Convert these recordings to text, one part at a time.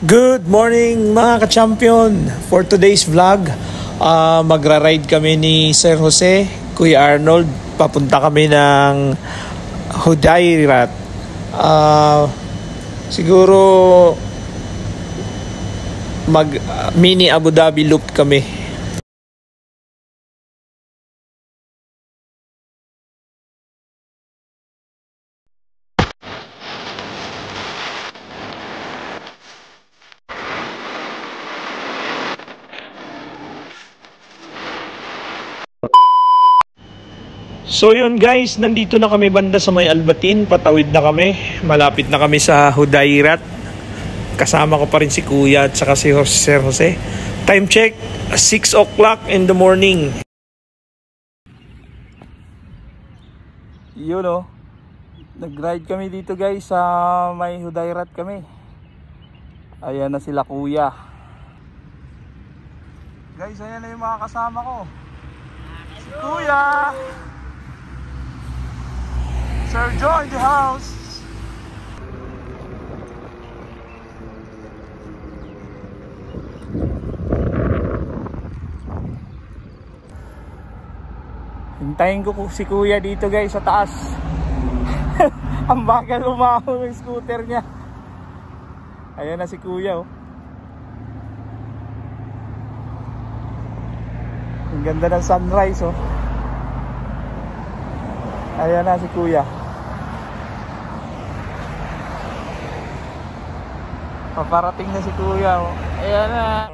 Good morning mga ka-champion. For today's vlog, magra-ride kami ni Sir Jose, Kuya Arnold. Papunta kami ng Hudayrat. Siguro mini Abu Dhabi loop kami. So yun guys, nandito na kami banda sa may Albatin. Patawid na kami. Malapit na kami sa Hudayrat. Kasama ko pa rin si Kuya at saka si Sir Jose. Time check, 6 o'clock in the morning. Yun o. Nag-ride kami dito guys sa may Hudayrat kami. Ayan na sila Kuya. Guys, ayan na yung mga kasama ko. Si Kuya! Sir Joe in the house. Hintayin ko si Kuya dito guys sa taas. Ang bagal umahon ng scooter niya. Ayan na si Kuya oh. Ang ganda ng sunrise oh. Ayan na si Kuya. Paparating na si Kuya oh. Ayan na.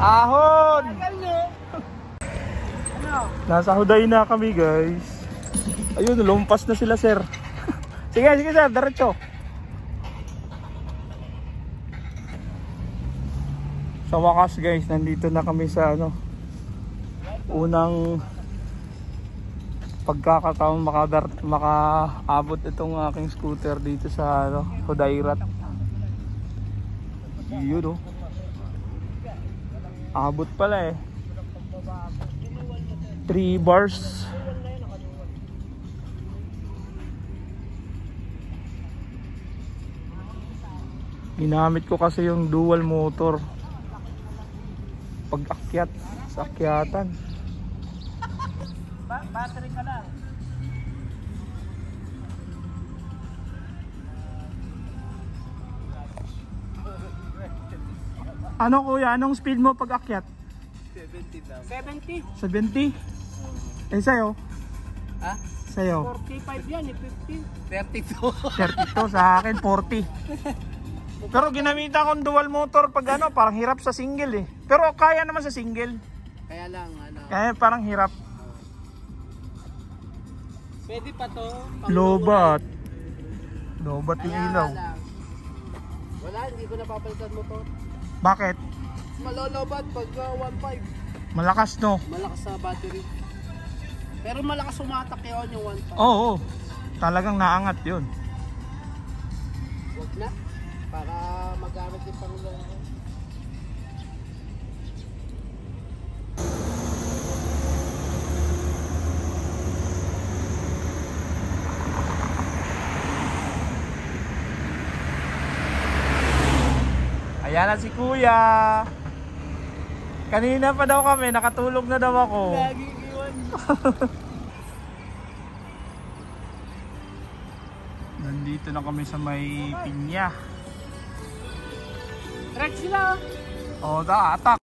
Ahon! Nasa Huday na kami guys. Ayun, lumpas na sila sir. Sige sir, diretso. Sa wakas guys, nandito na kami sa unang pagkakataon makaabot itong aking scooter dito sa Hudayrat. Yun oh. Abot pala eh. 3 bars. Ginamit ko kasi yung dual motor pag-akyat sa akyatan. Battery ka lang. Ano Kuya? Anong speed mo pag-akyat? 70 daw. 70? 70? Eh sa'yo? Ha? Sa'yo? 45 yan eh, 50. 32. 32 sa akin, 40. Pero ginamitan kong dual motor pag parang hirap sa single eh. Pero kaya naman sa single. Kaya lang Kaya parang hirap. Pwede pa to. Lobat. Lobat yung ilaw. Wala, hindi ko napapalitan mo to. Bakit? Malolobat pag 1.5. Malakas no? Malakas sa battery. Pero malakas umatak yun yung 1.5. Oo. Talagang naangat yun. Wag na. Para magamit yung pangulong. Ayan na si Kuya. Kanina pa daw kami, nakatulog na daw ako. Lagi iwan. Nandito na kami sa may pinya. Right sila. Oh, atak.